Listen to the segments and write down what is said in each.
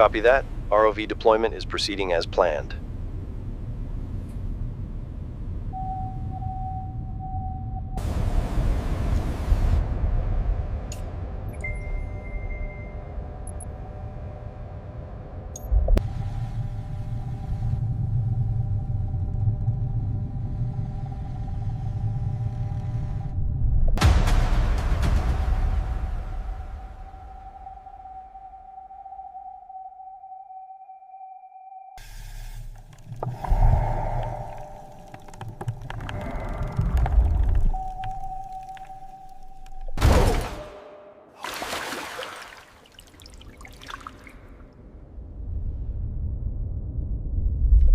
Copy that. ROV deployment is proceeding as planned.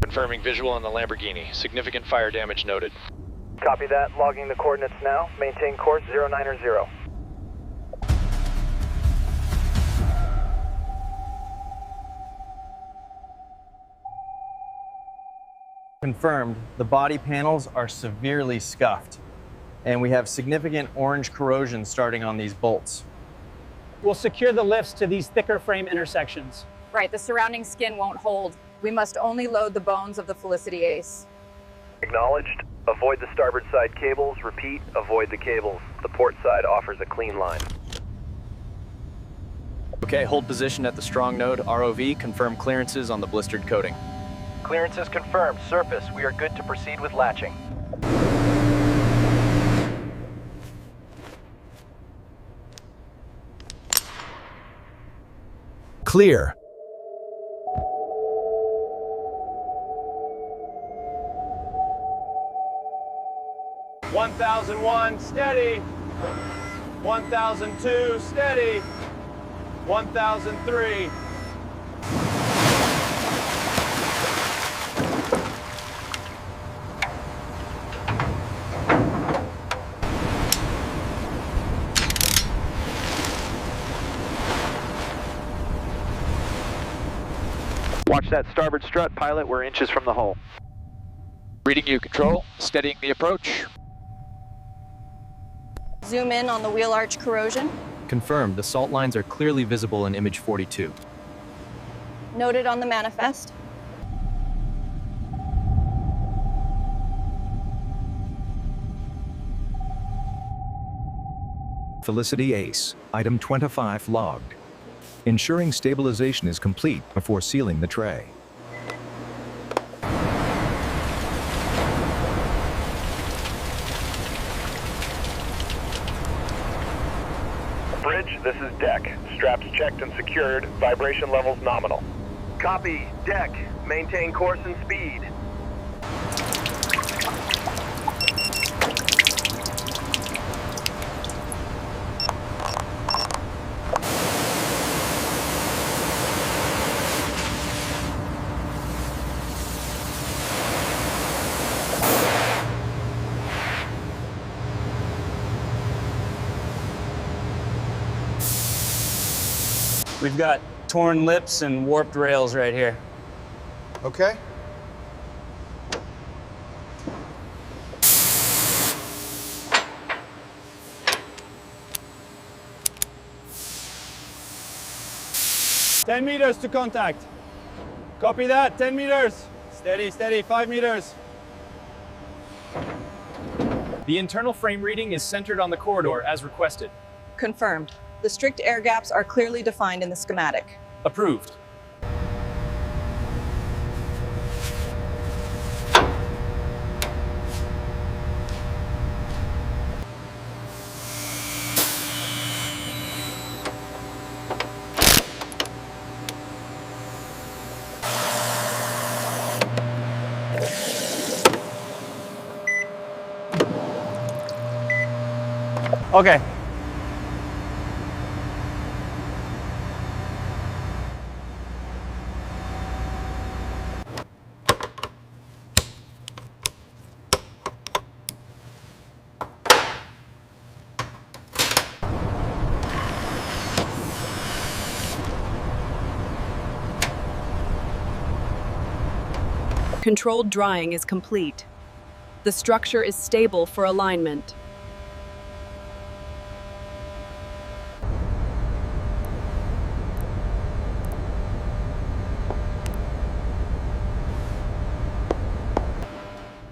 Confirming visual on the Lamborghini. Significant fire damage noted. Copy that. Logging the coordinates now. Maintain course 090. Confirmed, the body panels are severely scuffed, and we have significant orange corrosion starting on these bolts. We'll secure the lifts to these thicker frame intersections. Right, the surrounding skin won't hold. We must only load the bones of the Felicity Ace. Acknowledged. Avoid the starboard side cables. Repeat, avoid the cables. The port side offers a clean line. Okay, hold position at the strong node. ROV, confirm clearances on the blistered coating. Clearances confirmed. Surface, we are good to proceed with latching. Clear. $1,001, steady. $1,002, steady. $1,003. Watch that starboard strut, pilot. We're inches from the hull. Reading you, Control. Steadying the approach. Zoom in on the wheel arch corrosion. Confirmed, the salt lines are clearly visible in image 42. Noted on the manifest. Felicity Ace, item 25 logged. Ensuring stabilization is complete before sealing the tray. Bridge, this is deck. Straps checked and secured. Vibration levels nominal. Copy. Deck. Maintain course and speed. We've got torn lips and warped rails right here. Okay. $10 meters to contact. Copy that, 10 meters. Steady, steady, 5 meters. The internal frame reading is centered on the corridor as requested. Confirmed. The strict air gaps are clearly defined in the schematic. Approved. Okay. Controlled drying is complete. The structure is stable for alignment.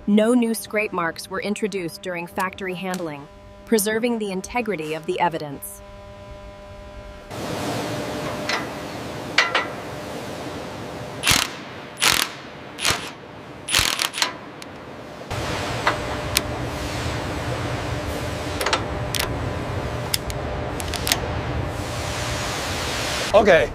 No new scrape marks were introduced during factory handling, preserving the integrity of the evidence. Okay.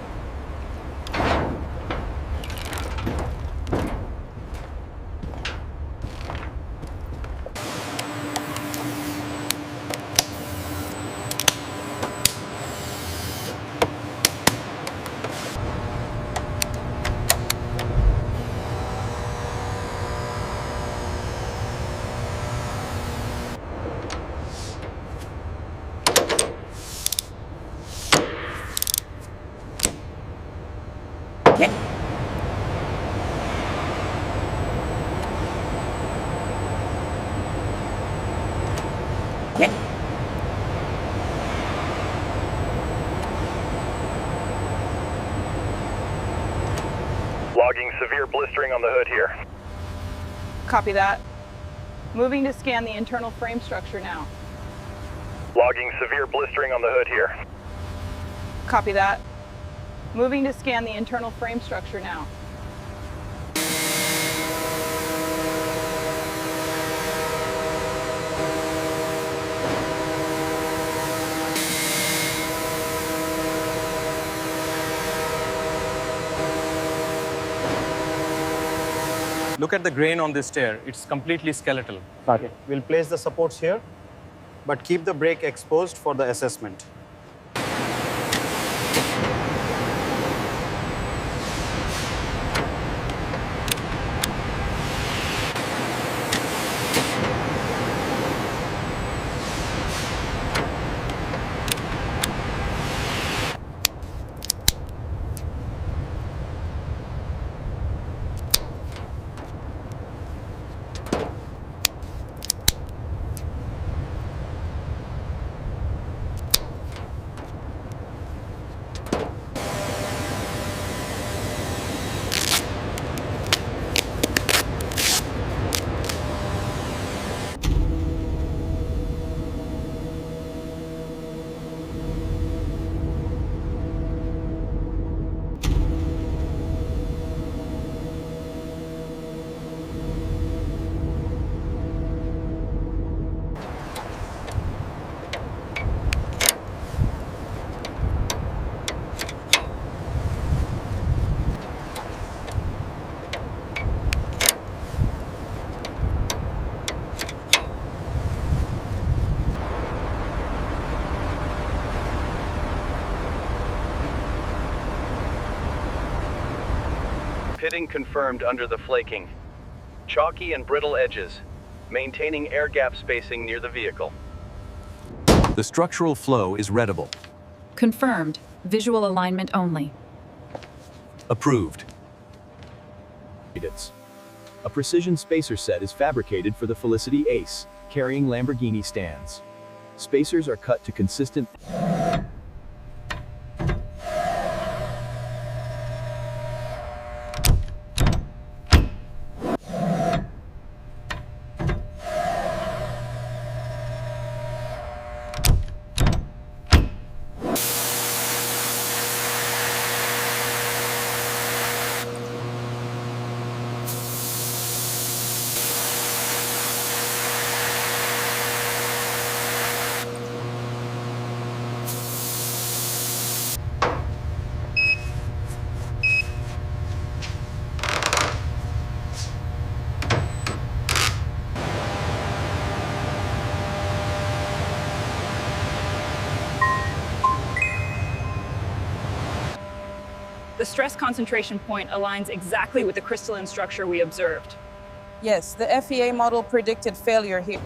Logging severe blistering on the hood here. Copy that. Moving to scan the internal frame structure now. Logging severe blistering on the hood here. Copy that. Moving to scan the internal frame structure now. Look at the grain on this stair. It's completely skeletal. Okay. We'll place the supports here, but keep the brake exposed for the assessment. Pitting confirmed under the flaking. Chalky and brittle edges. Maintaining air gap spacing near the vehicle. The structural flow is readable. Confirmed. Visual alignment only. Approved. A precision spacer set is fabricated for the Felicity Ace, carrying Lamborghini stands. Spacers are cut to consistent. The stress concentration point aligns exactly with the crystalline structure we observed. Yes, the FEA model predicted failure here.